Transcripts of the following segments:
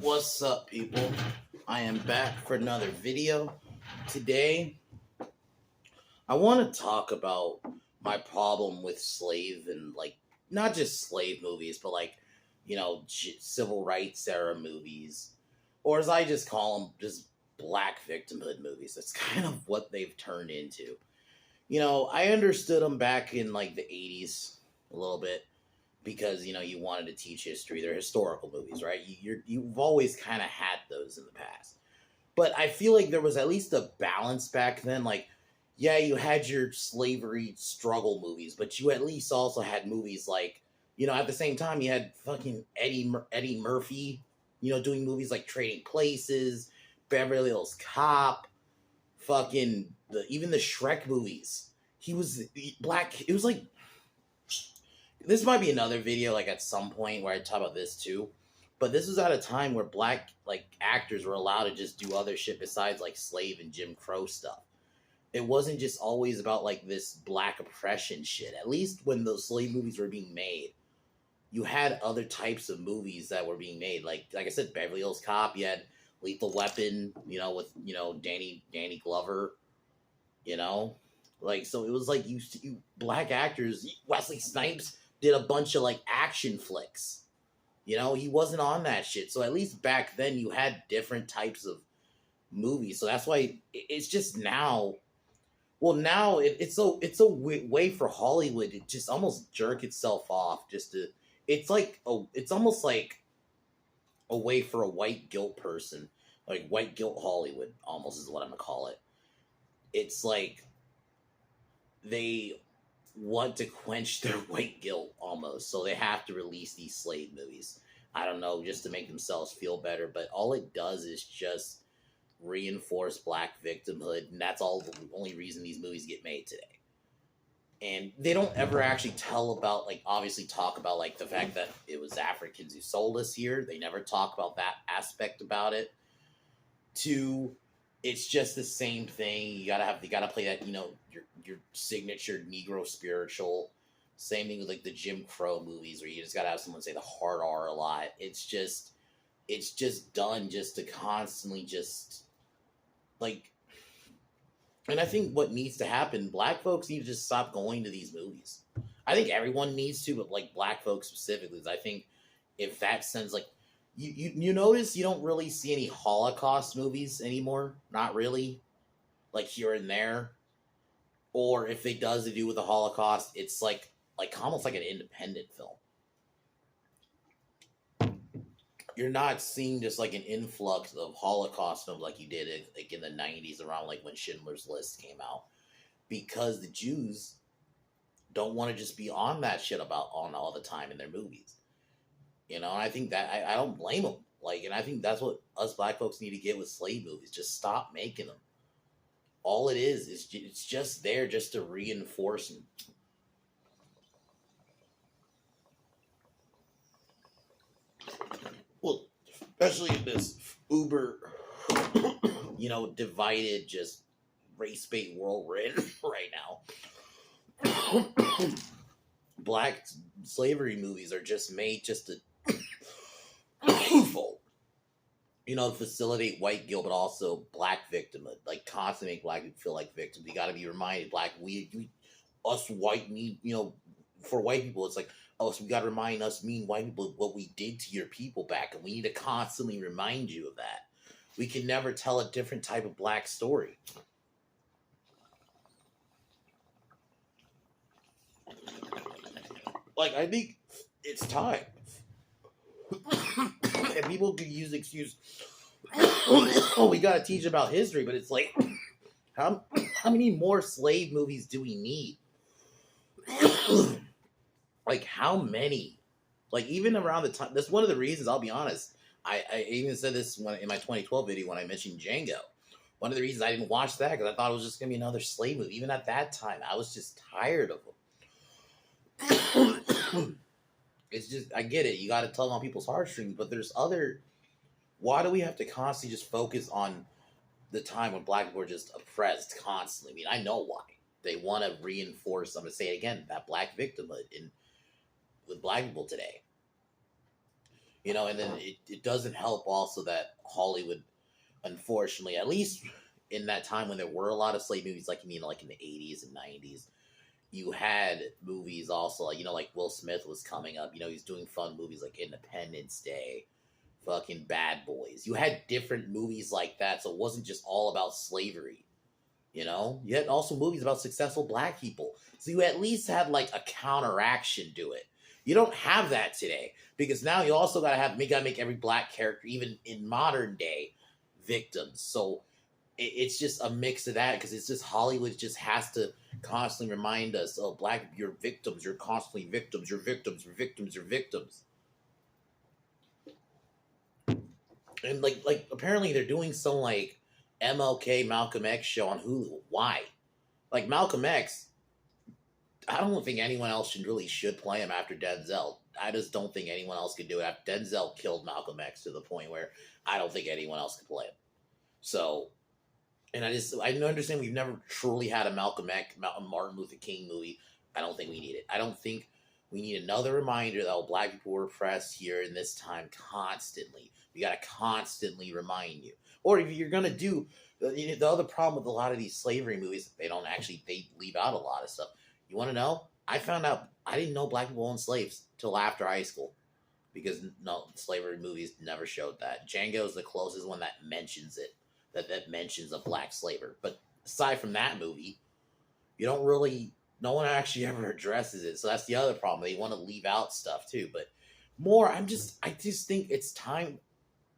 What's up, people? I am back for another video. Today, I want to talk about my problem with slave and, like, not just slave movies, but, like, civil rights era movies, or as I just call them, just black victimhood movies. That's kind of what they've turned into. I understood them back in, like, the 80s a little bit because you wanted to teach history. They're historical movies, right? You've always kind of had those in the past, but I feel like there was at least a balance back then. Like, yeah, you had your slavery struggle movies, but you at least also had movies like, at the same time you had fucking Eddie Murphy, doing movies like Trading Places, Beverly Hills Cop, fucking even the Shrek movies. He was black. It was like, this might be another video, like, at some point where I talk about this too, but this was at a time where black, like, actors were allowed to just do other shit besides, like, slave and Jim Crow stuff. It wasn't just always about, like, this black oppression shit. At least when those slave movies were being made, you had other types of movies that were being made. Like I said, Beverly Hills Cop. You had Lethal Weapon, with Danny Glover. Like, so it was like, you black actors. Wesley Snipes did a bunch of, like, action flicks. He wasn't on that shit. So at least back then you had different types of movies. So that's why it's just now. Well, now it's a way for Hollywood to just almost jerk itself off. It's almost like a way for a white guilt person, like white guilt Hollywood, almost is what I'm gonna call it. It's like they want to quench their white guilt almost, so they have to release these slave movies. I don't know, just to make themselves feel better, but all it does is just reinforce black victimhood, and that's all the only reason these movies get made today. And they don't ever actually obviously talk about, like, the fact that it was Africans who sold us here. They never talk about that aspect about it. It's just the same thing. You gotta play that, your signature Negro spiritual. Same thing with, like, the Jim Crow movies, where you just gotta have someone say the hard R a lot. It's just done just to constantly just, like, and I think what needs to happen, black folks need to just stop going to these movies. I think everyone needs to, but, like, black folks specifically, I think if that sends, like, you notice you don't really see any Holocaust movies anymore. Not really. Like, here and there. Or if they does to do with the Holocaust, it's like almost like an independent film. You're not seeing just, like, an influx of Holocaust films like you did, like, in the 90s, around, like, when Schindler's List came out, because the Jews don't want to just be on that shit on all the time in their movies. And I think that I don't blame them. Like, and I think that's what us black folks need to get with slave movies. Just stop making them. All it is it's just there just to reinforce them. Well, especially in this uber, divided, just race bait world we're in right now. Black slavery movies are just made just to facilitate white guilt, but also black victimhood. Like, constantly make black people feel like victims. You got to be reminded, us white, for white people, it's like, oh, so we got to remind us mean white people what we did to your people back, and we need to constantly remind you of that. We can never tell a different type of black story. Like, I think it's time. And people could use the excuse, oh, we got to teach about history, but it's like, how many more slave movies do we need? Like, how many? Like, even around the time, that's one of the reasons, I'll be honest, I even said this in my 2012 video when I mentioned Django. One of the reasons I didn't watch that, because I thought it was just going to be another slave movie. Even at that time, I was just tired of them. It's just, I get it. You got to tug on people's heartstrings, but why do we have to constantly just focus on the time when black people were just oppressed constantly? I mean, I know why. They want to reinforce, I'm going to say it again, that black victimhood with black people today. You know, and then it doesn't help also that Hollywood, unfortunately, at least in that time when there were a lot of slave movies, like like in the 80s and 90s, you had movies also, like, like Will Smith was coming up. He's doing fun movies like Independence Day, fucking Bad Boys. You had different movies like that, so it wasn't just all about slavery. You had also movies about successful black people, so you at least had like a counteraction to it. You don't have that today because now you also gotta make every black character, even in modern day, victims. So it's just a mix of that because it's just Hollywood just has to constantly remind us, oh, black, you're victims, you're constantly victims, you're victims, you're victims, you're victims. And like apparently they're doing some like MLK Malcolm X show on Hulu. Why? Like Malcolm X, I don't think anyone else should play him after Denzel. I just don't think anyone else could do it. After Denzel killed Malcolm X to the point where I don't think anyone else could play him. So, and I understand we've never truly had a Malcolm X, Martin Luther King movie. I don't think we need it. I don't think we need another reminder that black people were oppressed here in this time constantly. We got to constantly remind you. Or if you're gonna do the other problem with a lot of these slavery movies, they leave out a lot of stuff. You want to know? I found out I didn't know black people owned slaves till after high school because no slavery movies never showed that. Django is the closest one that mentions it, that mentions a black slaver. But aside from that movie, you don't really. No one actually ever addresses it. So that's the other problem. They want to leave out stuff too. But I just think it's time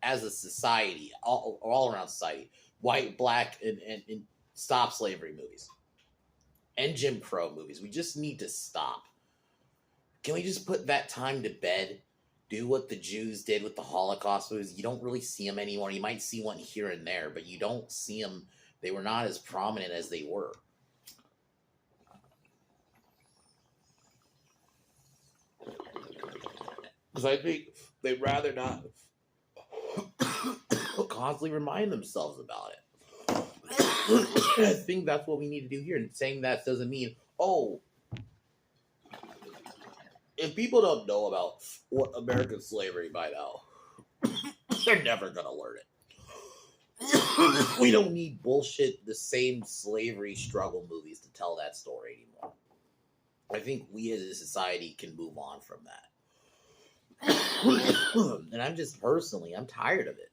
as a society, all around society, white, black, and stop slavery movies and Jim Crow movies. We just need to stop. Can we just put that time to bed? Do what the Jews did with the Holocaust movies. You don't really see them anymore. You might see one here and there, but you don't see them. They were not as prominent as they were. Because I think they'd rather not constantly remind themselves about it. I think that's what we need to do here. And saying that doesn't mean, oh, if people don't know about what American slavery by now, they're never going to learn it. We don't need bullshit, the same slavery struggle movies to tell that story anymore. I think we as a society can move on from that. And I'm just personally, I'm tired of it.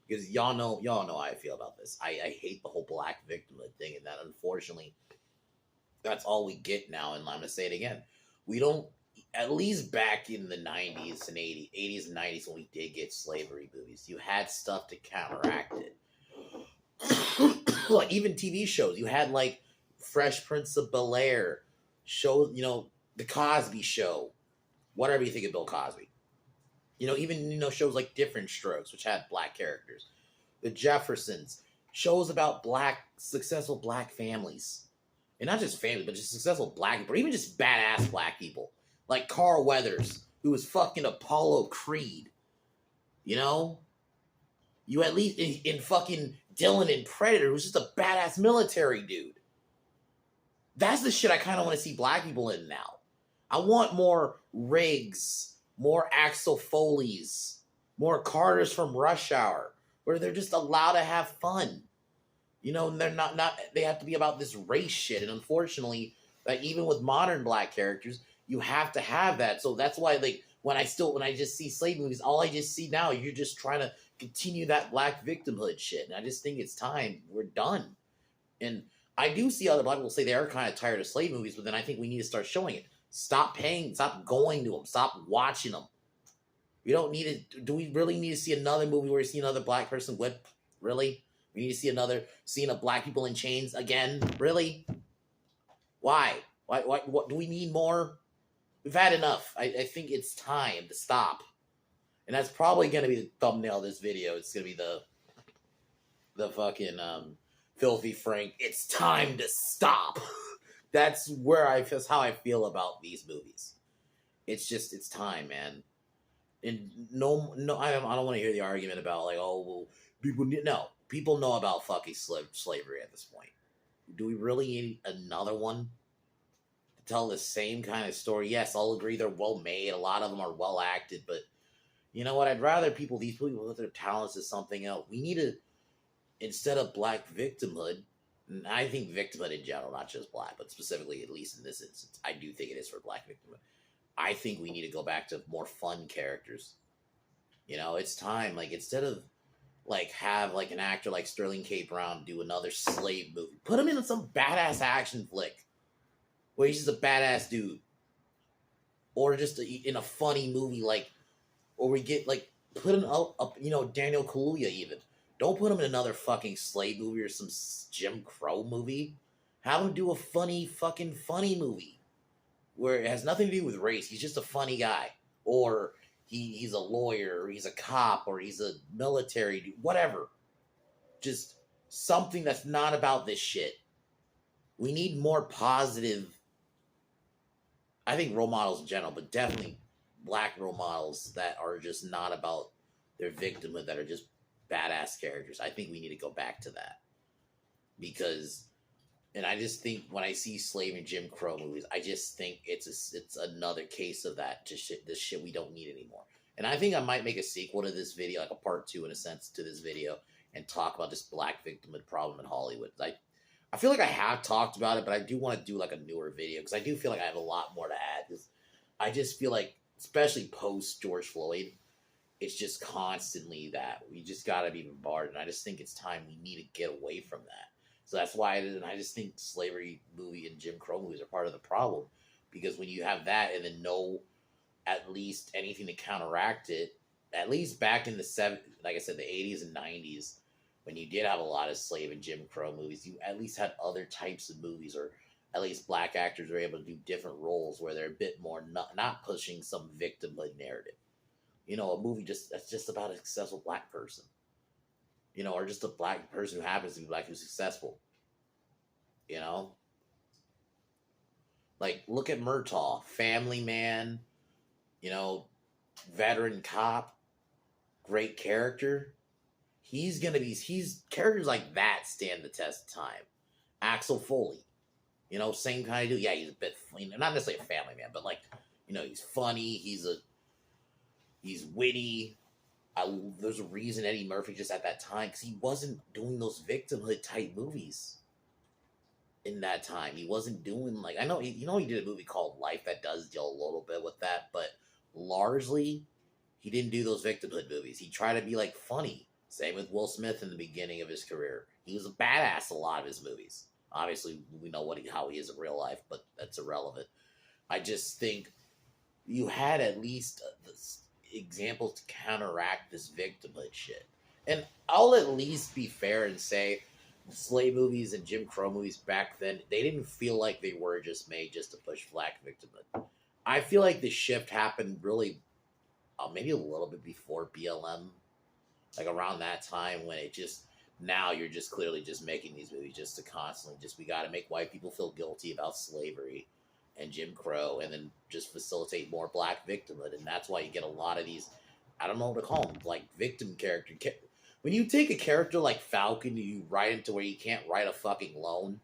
Because y'all know how I feel about this. I hate the whole black victimhood thing, and that unfortunately, that's all we get now. And I'm gonna say it again: we don't. At least back in the 90s and 80s and 90s when we did get slavery movies, you had stuff to counteract it. Like even TV shows, you had like Fresh Prince of Bel-Air, shows, The Cosby Show, whatever you think of Bill Cosby. Even shows like Different Strokes, which had black characters. The Jeffersons, shows about successful black families. And not just families, but just successful black people, or even just badass black people. Like Carl Weathers, who was fucking Apollo Creed. You at least in fucking Dylan and Predator, who's just a badass military dude. That's the shit I kind of want to see black people in now. I want more Riggs, more Axel Foley's, more Carters from Rush Hour, where they're just allowed to have fun. And they're not they have to be about this race shit. And unfortunately, like even with modern black characters, you have to have that. So that's why, like, when I just see slave movies, all I just see now, you're just trying to continue that black victimhood shit. And I just think it's time. We're done. And I do see other black people say they are kind of tired of slave movies, but then I think we need to start showing it. Stop going to them. Stop watching them. We don't need to. Do we really need to see another movie where you see another black person whipped? Really? We need to see another scene of black people in chains again? Really? Why? What do we need more? We've had enough. I think it's time to stop. And that's probably going to be the thumbnail of this video. It's going to be the fucking Filthy Frank. It's time to stop. That's how I feel about these movies. It's time, man. And no, I don't want to hear the argument about like, oh, well, people know about fucking slavery at this point. Do we really need another one to tell the same kind of story? Yes, I'll agree they're well made. A lot of them are well acted, but You know what? I'd rather these people with their talents is something else. We need to, instead of black victimhood, and I think victimhood in general, not just black, but specifically, at least in this instance, I do think it is for black victimhood. I think we need to go back to more fun characters. It's time. Like, instead of like have like an actor like Sterling K. Brown do another slave movie, put him in some badass action flick where he's just a badass dude, or just in a funny movie like, or we get like put him up, Daniel Kaluuya even. Don't put him in another fucking slave movie or some Jim Crow movie. Have him do a funny movie where it has nothing to do with race. He's just a funny guy, or he's a lawyer, or he's a cop, or he's a military dude, whatever. Just something that's not about this shit. We need more positive, I think, role models in general, but definitely black role models that are just not about their victimhood, that are just badass characters. I think we need to go back to that. Because, and I just think when I see slave and Jim Crow movies, I just think it's another case of that. This shit we don't need anymore. And I think I might make a sequel to this video, like a part 2 in a sense to this video, and talk about this black victimhood problem in Hollywood. I feel like I have talked about it, but I do want to do like a newer video because I do feel like I have a lot more to add. Because I just feel like, especially post George Floyd, it's just constantly that we just got to be bombarded. And I just think it's time we need to get away from that. So that's why I just think slavery movie and Jim Crow movies are part of the problem. Because when you have that and then no, at least anything to counteract it, at least back in the like I said, the 80s and 90s, when you did have a lot of slave and Jim Crow movies, you at least had other types of movies, or at least black actors were able to do different roles where they're a bit more not pushing some victimhood narrative. A movie that's just about a successful black person. Or just a black person who happens to be black who's successful. Like, look at Murtaugh, family man, veteran cop, great character. He's characters like that stand the test of time. Axel Foley, same kind of dude. Yeah, he's a bit, not necessarily a family man, but like, he's funny. He's witty. There's a reason Eddie Murphy just at that time, because he wasn't doing those victimhood type movies in that time. He wasn't doing I know he did a movie called Life that does deal a little bit with that, but largely he didn't do those victimhood movies. He tried to be like funny. Same with Will Smith in the beginning of his career. He was a badass in a lot of his movies. Obviously, we know how he is in real life, but that's irrelevant. I just think you had at least examples to counteract this victimhood shit. And I'll at least be fair and say slave movies and Jim Crow movies back then, they didn't feel like they were just made just to push black victimhood. I feel like the shift happened really maybe a little bit before BLM, like around that time, when it just, now you're just clearly just making these movies just to constantly we got to make white people feel guilty about slavery and Jim Crow, and then just facilitate more black victimhood. And that's why you get a lot of these, I don't know what to call them, like victim character. When you take a character like Falcon, you write him to where you can't write a fucking loan,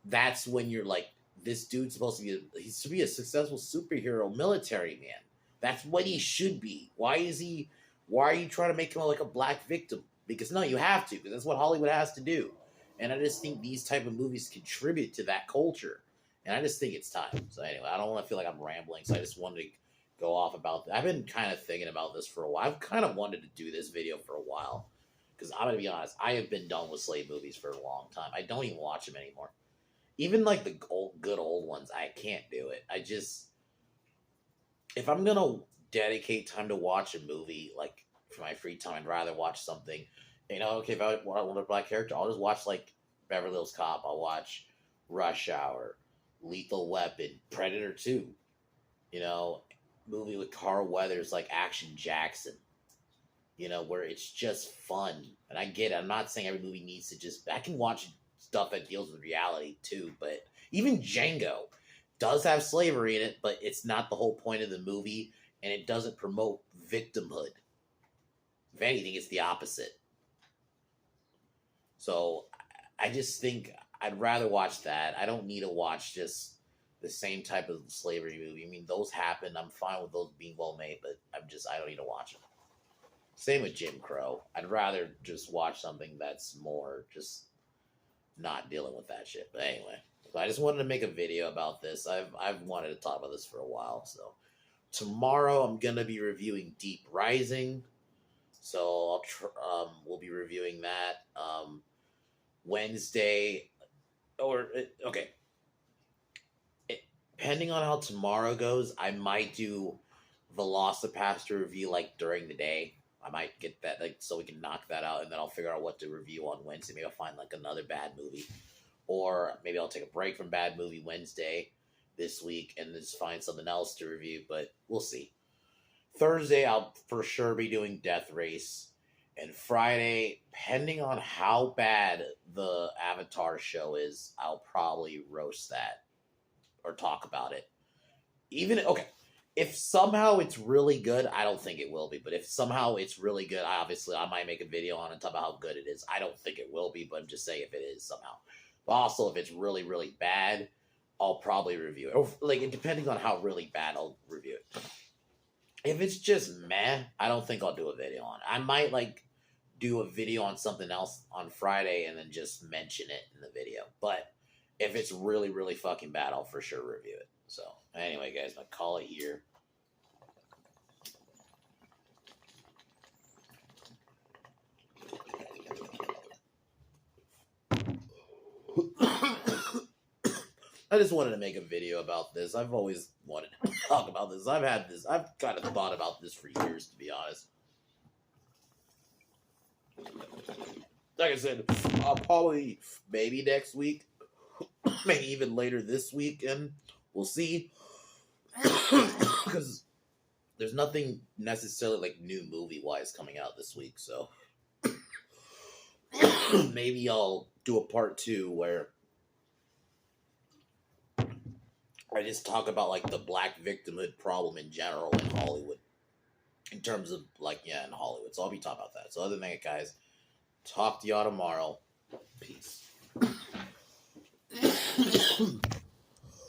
that's when you're like, this dude's supposed to be a successful superhero military man. That's what he should be. Why are you trying to make him like a black victim? Because no, you have to, because that's what Hollywood has to do. And I just think these type of movies contribute to that culture. And I just think it's time. So anyway, I don't want to feel like I'm rambling, so I just wanted to go off about that. I've been kind of thinking about this for a while. I've kind of wanted to do this video for a while. Because I'm going to be honest, I have been done with slave movies for a long time. I don't even watch them anymore. Even like the good old ones, I can't do it. If I'm going to dedicate time to watch a movie, like for my free time, I'd rather watch something, okay, if I want a black character, I'll just watch like Beverly Hills Cop. I'll watch Rush Hour, Lethal Weapon, Predator 2, movie with Carl Weathers like Action Jackson, where it's just fun. And I get it. I'm not saying every movie needs to I can watch stuff that deals with reality too, but even Django does have slavery in it, but it's not the whole point of the movie, and it doesn't promote victimhood. If anything, it's the opposite. So I just think I'd rather watch that. I don't need to watch just the same type of slavery movie. I mean, those happen. I'm fine with those being well made, but I don't need to watch them. Same with Jim Crow. I'd rather just watch something that's more just not dealing with that shit. But anyway, so I just wanted to make a video about this. I've wanted to talk about this for a while. So tomorrow I'm gonna be reviewing Deep Rising. So we'll be reviewing that. Wednesday, okay. Depending on how tomorrow goes, I might do Velocipaster review like during the day. I might get that like so we can knock that out, and then I'll figure out what to review on Wednesday. Maybe I'll find like another bad movie, or maybe I'll take a break from bad movie Wednesday this week and just find something else to review. But we'll see. Thursday I'll for sure be doing Death Race, and Friday, depending on how bad the Avatar show is, I'll probably roast that or talk about it. Even okay. If somehow it's really good, I don't think it will be. But if somehow it's really good, I might make a video on it, talk about how good it is. I don't think it will be, but I'm just saying if it is somehow. But also, if it's really, really bad, I'll probably review it. Or, like, depending on how really bad, I'll review it. If it's just meh, I don't think I'll do a video on it. I might, like, do a video on something else on Friday and then just mention it in the video. But if it's really, really fucking bad, I'll for sure review it. So, anyway, guys, I'm going to call it here. I just wanted to make a video about this. I've always wanted to talk about this. I've kind of thought about this for years, to be honest. Like I said, I'll probably, maybe next week, maybe even later this weekend, we'll see. Because there's nothing necessarily like new movie-wise coming out this week, so maybe I'll do a part 2 where I just talk about like the black victimhood problem in general in Hollywood. In terms of like, yeah, in Hollywood. So I'll be talking about that. So other than that, guys, talk to y'all tomorrow. Peace.